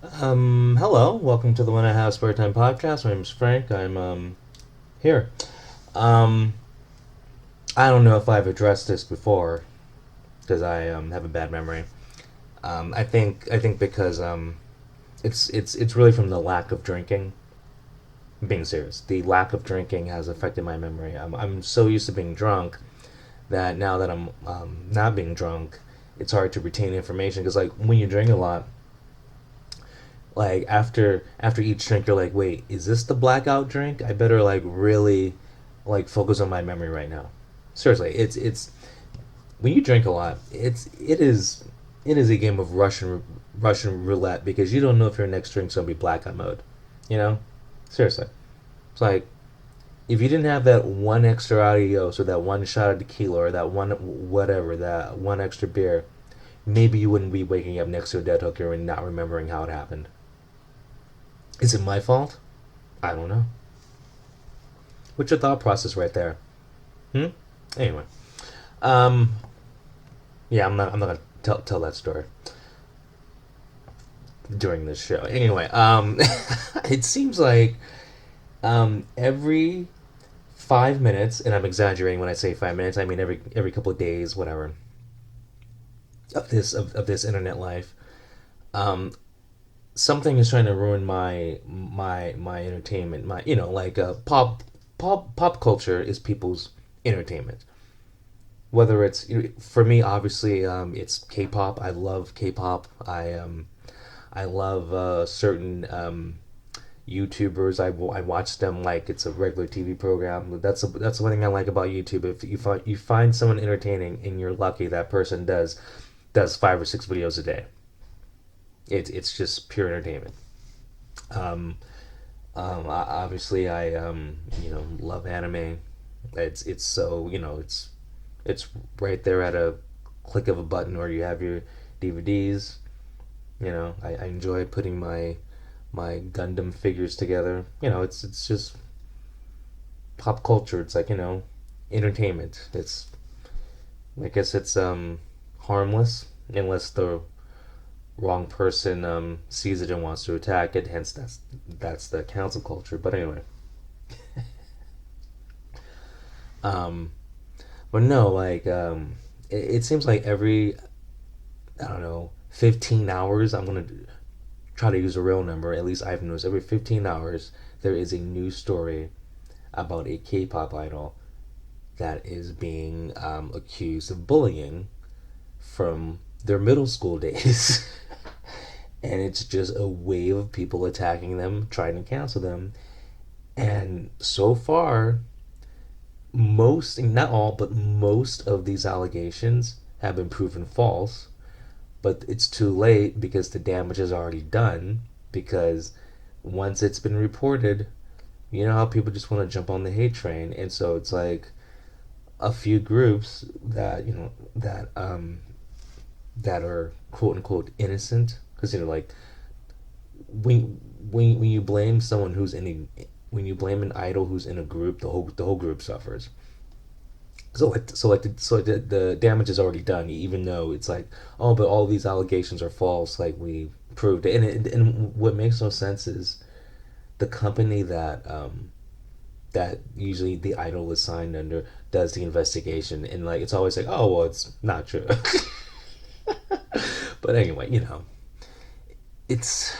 Hello, welcome to the When I Have Spare Time podcast. My name's Frank. I'm here. Um, I don't know if I've addressed this before because I have a bad memory. I think because it's really from the lack of drinking. I'm being serious, the lack of drinking has affected my memory. I'm so used to being drunk that now that I'm not being drunk, it's hard to retain information because like when you drink a lot, like after each drink you're like, wait, is this the blackout drink? I better like really like focus on my memory right now. Seriously, it's when you drink a lot, it is a game of Russian roulette because you don't know if your next drink's gonna be blackout mode. You know, seriously, it's like if you didn't have that one extra adios or that one shot of tequila or that one whatever that one extra beer, maybe you wouldn't be waking up next to a dead hooker and not remembering how it happened. Is it my fault? I don't know. What's your thought process right there? Hmm. Anyway, um, yeah, I'm not gonna tell that story during this show. Anyway, it seems like every 5 minutes, and I'm exaggerating when I say 5 minutes. I mean every couple of days, whatever, of this internet life. Um, Something is trying to ruin my entertainment. My like pop culture is people's entertainment. Whether it's for me, obviously, it's K-pop. I love K-pop. I love certain YouTubers. I watch them like it's a regular TV program. That's one thing I like about YouTube. If you find someone entertaining and you're lucky, that person does 5 or 6 videos a day. It's just pure entertainment. Um, Obviously, I love anime. It's so it's right there at a click of a button, or you have your DVDs. I enjoy putting my Gundam figures together. It's just pop culture. It's like entertainment. It's I guess it's harmless unless the wrong person sees it and wants to attack it. Hence, that's the cancel culture. But anyway, um, but no, like it seems like every I don't know 15 hours I'm gonna try to use a real number. At least I've noticed every 15 hours there is a new story about a K-pop idol that is being accused of bullying from their middle school days. And it's just a wave of people attacking them, trying to cancel them. And so far, most, not all, but most of these allegations have been proven false. But it's too late because the damage is already done. Because once it's been reported, you know how people just want to jump on the hate train. And so it's like a few groups that are quote unquote innocent, because like when you blame someone who's in when you blame an idol who's in a group, the whole group suffers. So the damage is already done, even though it's like, oh, but all these allegations are false, like we proved it. And what makes no sense is the company that usually the idol is signed under does the investigation, and like it's always like, oh well, it's not true. But anyway, it's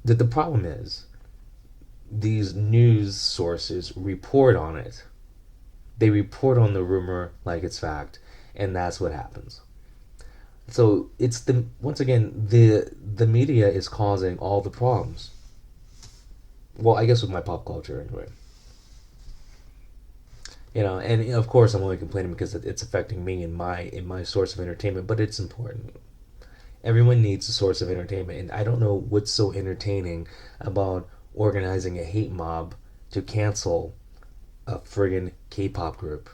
the problem is these news sources report on it. They report on the rumor like it's fact, and that's what happens. So it's the once again the media is causing all the problems. Well, I guess with my pop culture anyway. And of course I'm only complaining because it's affecting me in my source of entertainment, but it's important. Everyone needs a source of entertainment, and I don't know what's so entertaining about organizing a hate mob to cancel a friggin' K-pop group.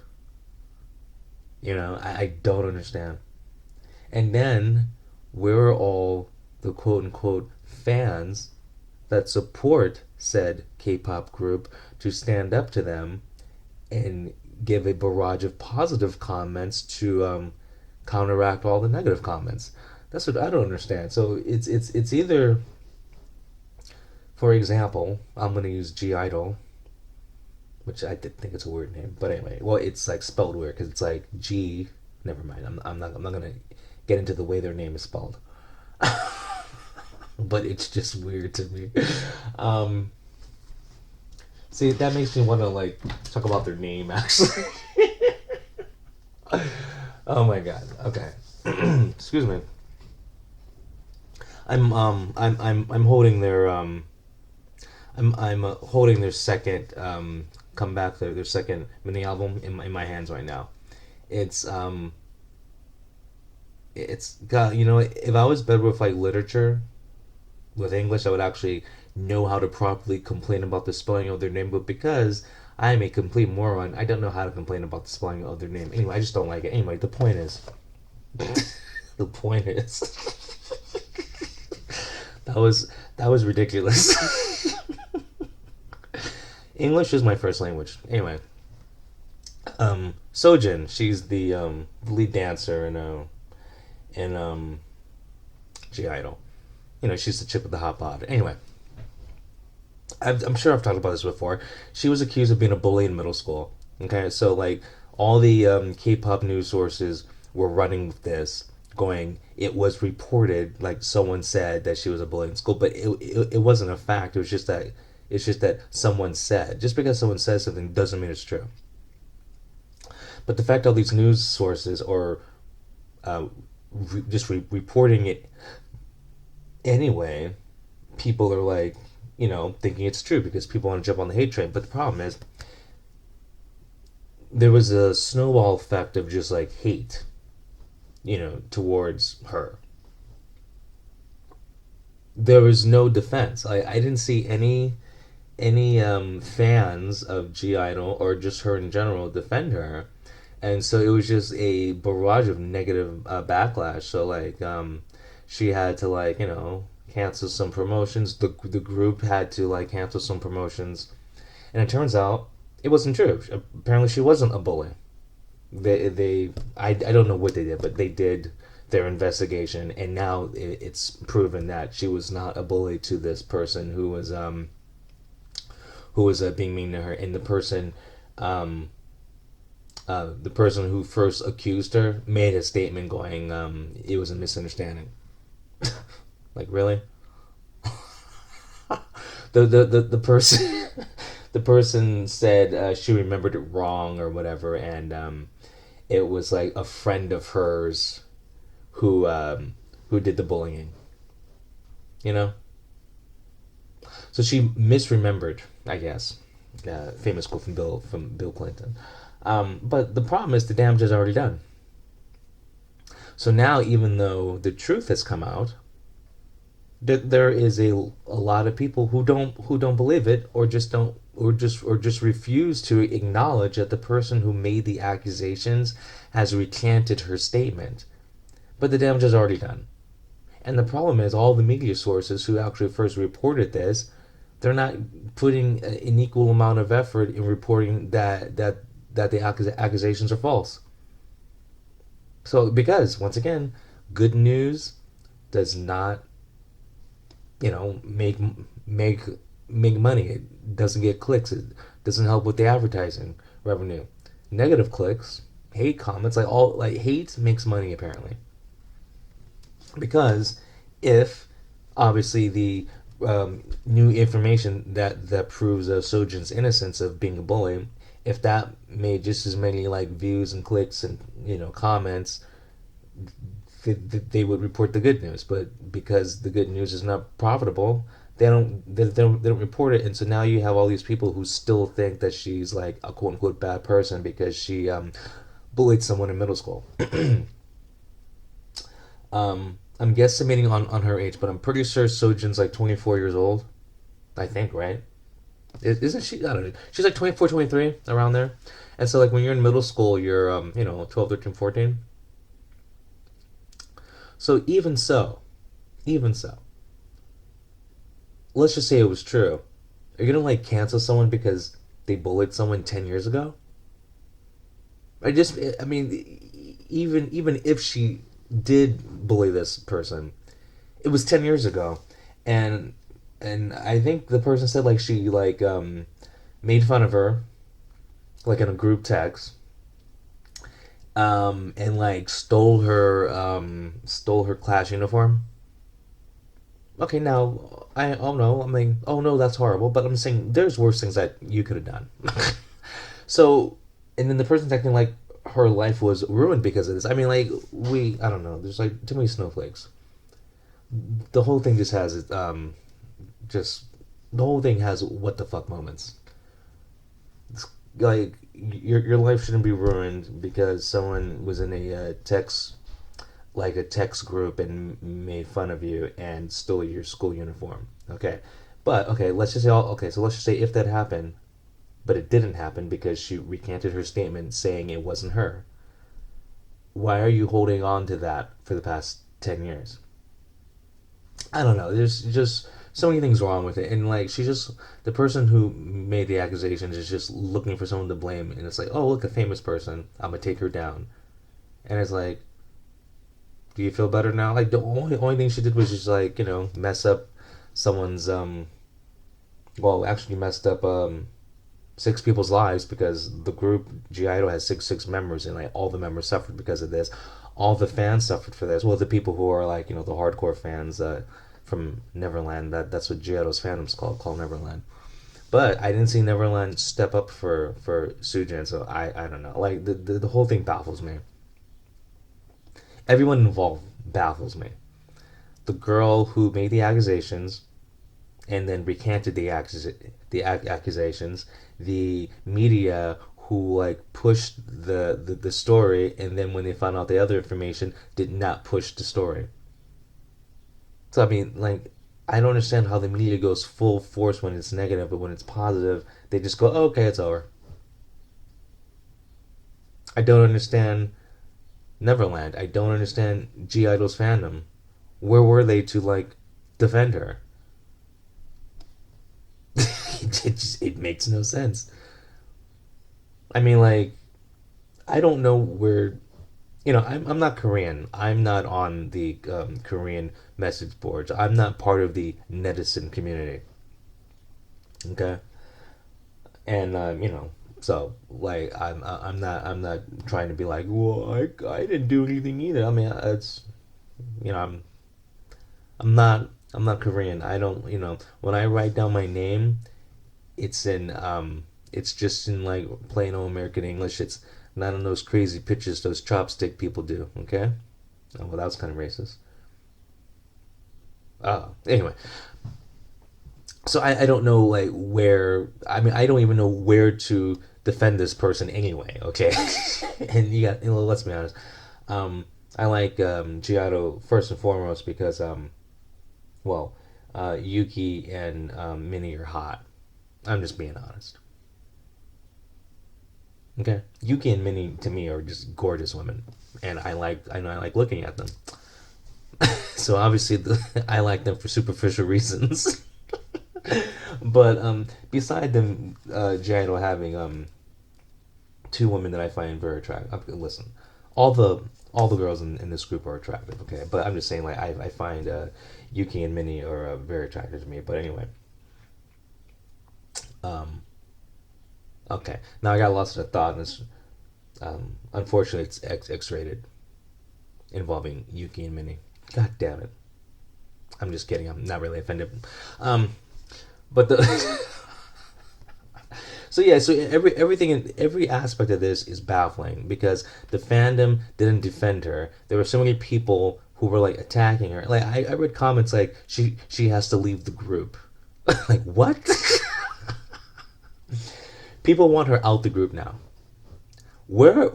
I don't understand. And then we're all the quote unquote fans that support said K-pop group to stand up to them and give a barrage of positive comments to counteract all the negative comments. That's what I don't understand. So it's either, for example, I'm gonna use G Idol, which I did think it's a weird name, but anyway, well, it's like spelled weird because it's like G. Never mind. I'm not gonna get into the way their name is spelled, but it's just weird to me. Um, See, that makes me want to like talk about their name actually. Oh my god. Okay. Excuse me. I'm holding their I'm holding their second comeback, their second mini album in my hands right now. It's it's got, if I was better with like literature, with English, I would actually know how to properly complain about the spelling of their name. But because I am a complete moron, I don't know how to complain about the spelling of their name. Anyway, I just don't like it. Anyway, the point is, the point is, that was ridiculous. English is my first language. Anyway, Sojin, she's the lead dancer in G Idol. She's the chip of the hot pod. Anyway, I'm sure I've talked about this before. She was accused of being a bully in middle school. Okay, so like all the K-pop news sources were running with this, going, it was reported, like someone said that she was a bully in school, but it wasn't a fact. It's just that someone said. Just because someone says something doesn't mean it's true. But the fact all these news sources are just reporting it anyway, people are like, thinking it's true because people want to jump on the hate train. But the problem is, there was a snowball effect of just like hate, towards her. There was no defense. I didn't see any fans of G Idol or just her in general defend her, and so it was just a barrage of negative backlash. So like, she had to like cancel some promotions. The group had to like cancel some promotions, and it turns out it wasn't true. Apparently, she wasn't a bully. I don't know what they did, but they did their investigation, and now it's proven that she was not a bully to this person who was being mean to her, and um, the person who first accused her made a statement going, it was a misunderstanding. Like, really? The person the person said she remembered it wrong or whatever, and it was like a friend of hers who did the bullying. You know, so she misremembered, I guess. Famous quote from Bill Clinton. But the problem is the damage is already done. So now, even though the truth has come out, there is a lot of people who don't believe it, or just refuse to acknowledge that the person who made the accusations has recanted her statement. But the damage is already done. And the problem is, all the media sources who actually first reported this, they're not putting an equal amount of effort in reporting that the accusations are false. So, because once again, good news does not, make make money. It doesn't get clicks. It doesn't help with the advertising revenue. Negative clicks, hate comments, like hate makes money apparently. Because if obviously the new information that proves Sojin's innocence of being a bully, if that made just as many like views and clicks and comments, they would report the good news. But because the good news is not profitable, they don't report it, and so now you have all these people who still think that she's like a quote unquote bad person because she bullied someone in middle school. I'm guesstimating on her age, but I'm pretty sure Sojin's like 24 years old. I think, right? Isn't she? I don't know. She's like 24, 23, around there. And so, like, when you're in middle school, you're, 12, 13, 14. So, even so, let's just say it was true. Are you gonna, like, cancel someone because they bullied someone 10 years ago? I mean, even if she did bully this person. It was 10 years ago, and I think the person said like she like made fun of her like in a group text, and like stole her class uniform. Okay, now I oh no, I mean oh no, that's horrible. But I'm saying there's worse things that you could have done. So, and then the person's acting like her life was ruined because of this. I mean, like I don't know. There's like too many snowflakes. The whole thing just has just the whole thing has what the fuck moments. It's like your life shouldn't be ruined because someone was in a text like a text group and made fun of you and stole your school uniform. Okay, but okay, let's just say okay. So let's just say if that happened, but it didn't happen because she recanted her statement saying it wasn't her. Why are you holding on to that for the past 10 years? I don't know. There's just so many things wrong with it, and like she's just the person who made the accusations is just looking for someone to blame, and it's like, oh look, a famous person, I'm gonna take her down, and it's like, do you feel better now? Like the only thing she did was just like mess up someone's well actually messed up six people's lives because the group G Idol has six members and like all the members suffered because of this. All the fans suffered for this. Well, the people who are like the hardcore fans from Neverland. That's what G Idol's fandom's called Neverland. But I didn't see Neverland step up for Sujin, so I don't know. Like the whole thing baffles me. Everyone involved baffles me. The girl who made the accusations and then recanted the accusations, the media who like pushed the story, and then when they found out the other information, did not push the story. So I mean, like, I don't understand how the media goes full force when it's negative, but when it's positive, they just go, oh, "Okay, it's over." I don't understand Neverland. I don't understand G Idol's fandom. Where were they to like defend her? It makes no sense. I mean, like, I don't know where. I'm not Korean. I'm not on the Korean message boards. I'm not part of the netizen community. Okay, and so like I'm not trying to be like, well, I didn't do anything either. I mean, it's you know I'm not Korean. I don't when I write down my name, it's in it's just in like plain old American English. It's not in those crazy pictures those chopstick people do. Okay. Oh, well, that was kind of racist. Anyway, so I don't know like where. I mean, I don't even know where to defend this person anyway. Okay, and let's be honest. I like Giotto first and foremost because well, Yuki and Minnie are hot. I'm just being honest. Okay, Yuki and Minnie to me are just gorgeous women, and I know I like looking at them. So obviously I like them for superficial reasons. But beside them, Giotto having two women that I find very attractive. Listen, all the all the girls in this group are attractive. Okay, but I'm just saying like I find Yuki and Minnie are very attractive to me. But anyway, um, okay. Now I got lost in a thought, and it's unfortunately it's X-rated involving Yuki and Minnie. God damn it! I'm just kidding. I'm not really offended. Um, but the so yeah, so everything in every aspect of this is baffling because the fandom didn't defend her. There were so many people who were like attacking her. Like I read comments like she has to leave the group. Like what? People want her out the group now. Where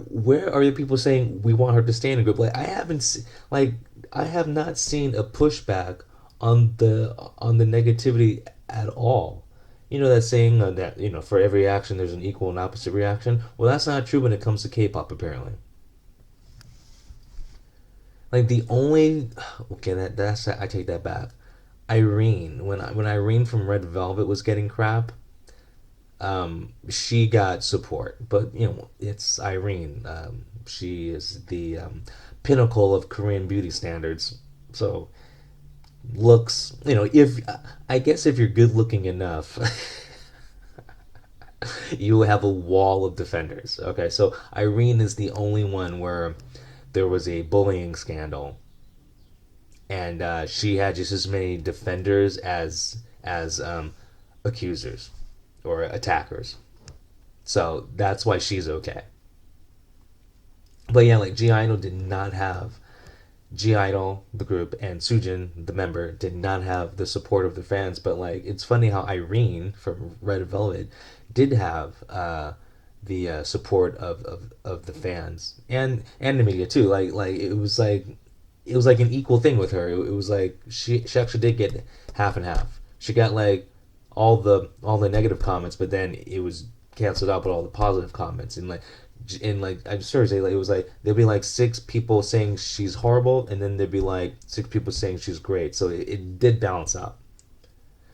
are the people saying we want her to stay in the group? Like I have not seen a pushback on the negativity at all. You know that saying that for every action there's an equal and opposite reaction. Well, that's not true when it comes to K-pop apparently. Like the only okay that's I take that back. Irene when Irene from Red Velvet was getting crap, she got support, but it's Irene. She is the pinnacle of Korean beauty standards. So looks, if I guess if you're good looking enough, you have a wall of defenders. Okay, so Irene is the only one where there was a bullying scandal, and she had just as many defenders as accusers or attackers. So that's why she's okay. But yeah, like G Idol did not have G Idol, the group, and Sujin, the member, did not have the support of the fans. But like, it's funny how Irene from Red Velvet did have the support of the fans and the media too. Like it was like an equal thing with her. It was like she actually did get half and half. She got like all the negative comments, but then it was canceled out by all the positive comments. And like I'm seriously, like, it was like there'd be like six people saying she's horrible, and then there'd be like six people saying she's great. So it did balance out.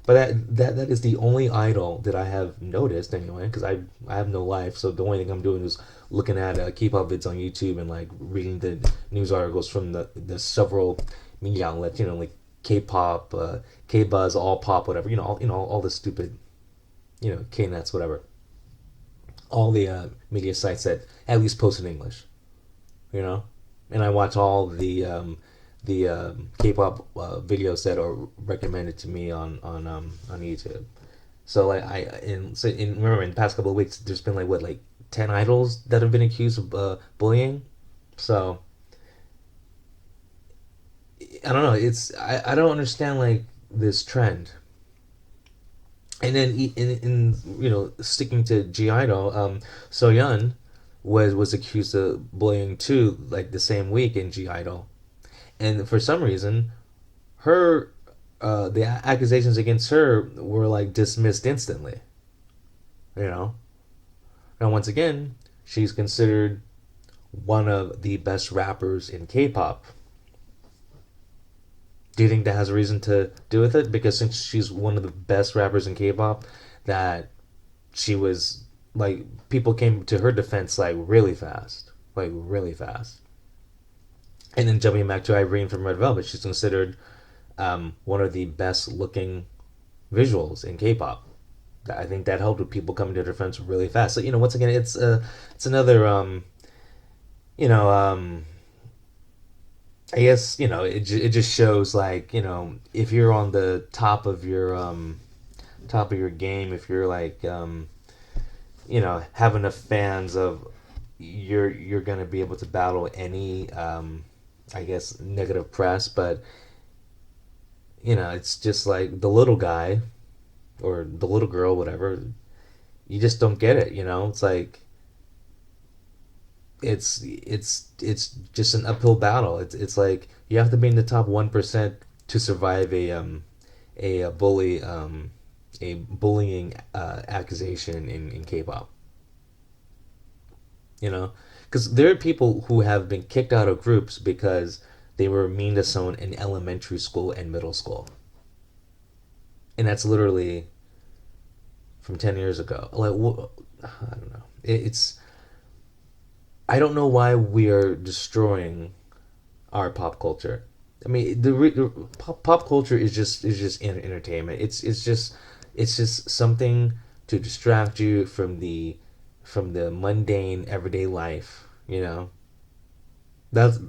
But that is the only idol that I have noticed anyway, because I have no life. So the only thing I'm doing is looking at K-pop vids on YouTube and like reading the news articles from the several media outlets. Like K-pop, K-buzz, all pop, whatever. All the stupid, K-nets, whatever. All the media sites that at least post in English. You know, and I watch all the K-pop videos that are recommended to me on YouTube. So like remember in the past couple of weeks, there's been like 10 idols that have been accused of bullying. So I don't know. I don't understand like this trend. And then sticking to G Idol, So was accused of bullying too, like the same week in G Idol, and for some reason, her the accusations against her were like dismissed instantly. You know, now once again, she's considered one of the best rappers in K-pop. Do you think that has a reason to do with it? Because since she's one of the best rappers in K-pop, that she was like people came to her defense like really fast. And then jumping back to Irene from Red Velvet, she's considered one of the best looking visuals in K-pop. I think that helped with people coming to their defense really fast. So once again, it's another you know I guess it just shows like if you're on the top of your game, if you're like have enough fans of you're gonna be able to battle any I guess negative press. But it's just like the little guy or the little girl, whatever. You just don't get it. It's like it's just an uphill battle. It's like you have to be in the top 1% to survive a bullying accusation in K-pop. Because there are people who have been kicked out of groups because they were mean to someone in elementary school and middle school, and that's literally from 10 years ago. Like I don't know. It's I don't know why we are destroying our pop culture. I mean, the pop culture is just entertainment. It's just something to distract you from the mundane everyday life. That's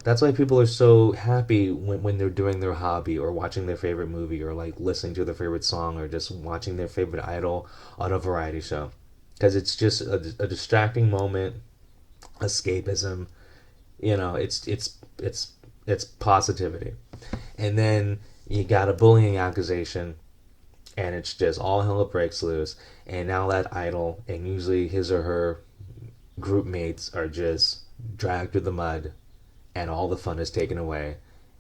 that's why people are so happy when they're doing their hobby or watching their favorite movie or like listening to their favorite song or just watching their favorite idol on a variety show, because it's just a distracting moment, escapism. It's positivity. And then you got a bullying accusation, and it's just all hell breaks loose. And now that idol and usually his or her group mates are just dragged through the mud, and all the fun is taken away,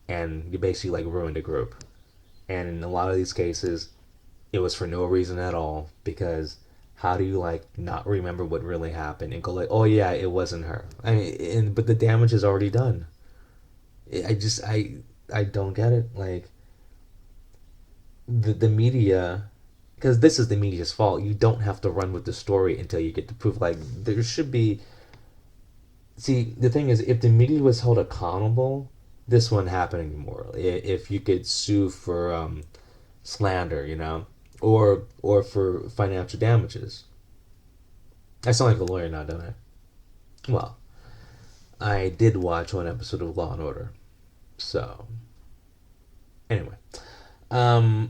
and you basically like ruined a group. And in a lot of these cases, it was for no reason at all, because how do you like not remember what really happened and go like, oh yeah, it wasn't her? I mean, but the damage is already done. I don't get it. Like the media, because this is the media's fault. You don't have to run with the story until you get the proof. Like there should be See, the thing is, if the media was held accountable, this wouldn't happen anymore. If you could sue for slander, or for financial damages. I sound like a lawyer now, don't I? Well, I did watch one episode of Law and Order, so anyway. Um,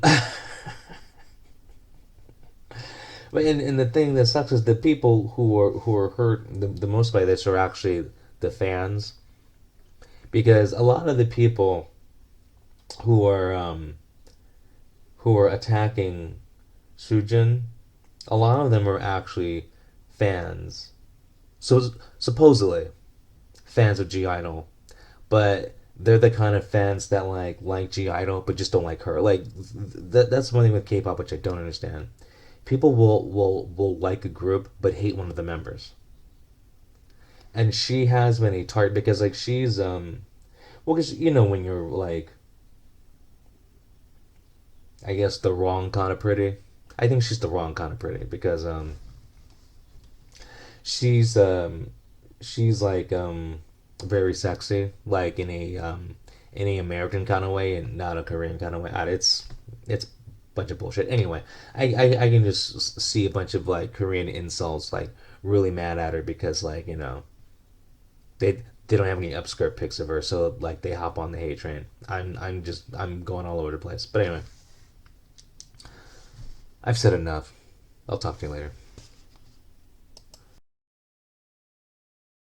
but and the thing that sucks is the people who are hurt the most by this are actually the fans, because a lot of the people who are um, who are attacking Sujin, a lot of them are actually fans. So supposedly fans of G Idol, but they're the kind of fans that like G Idol but just don't like her. Like that's one thing with K-pop which I don't understand. People will like a group but hate one of the members, and she has been a target because like she's well, because when you're like, I guess the wrong kind of pretty. I think she's the wrong kind of pretty because she's she's like very sexy, like in a American kind of way and not a Korean kind of way. It's a bunch of bullshit. Anyway, I can just see a bunch of like Korean insults like really mad at her because like they don't have any upskirt pics of her, so like they hop on the hate train. I'm going all over the place. But anyway, I've said enough. I'll talk to you later.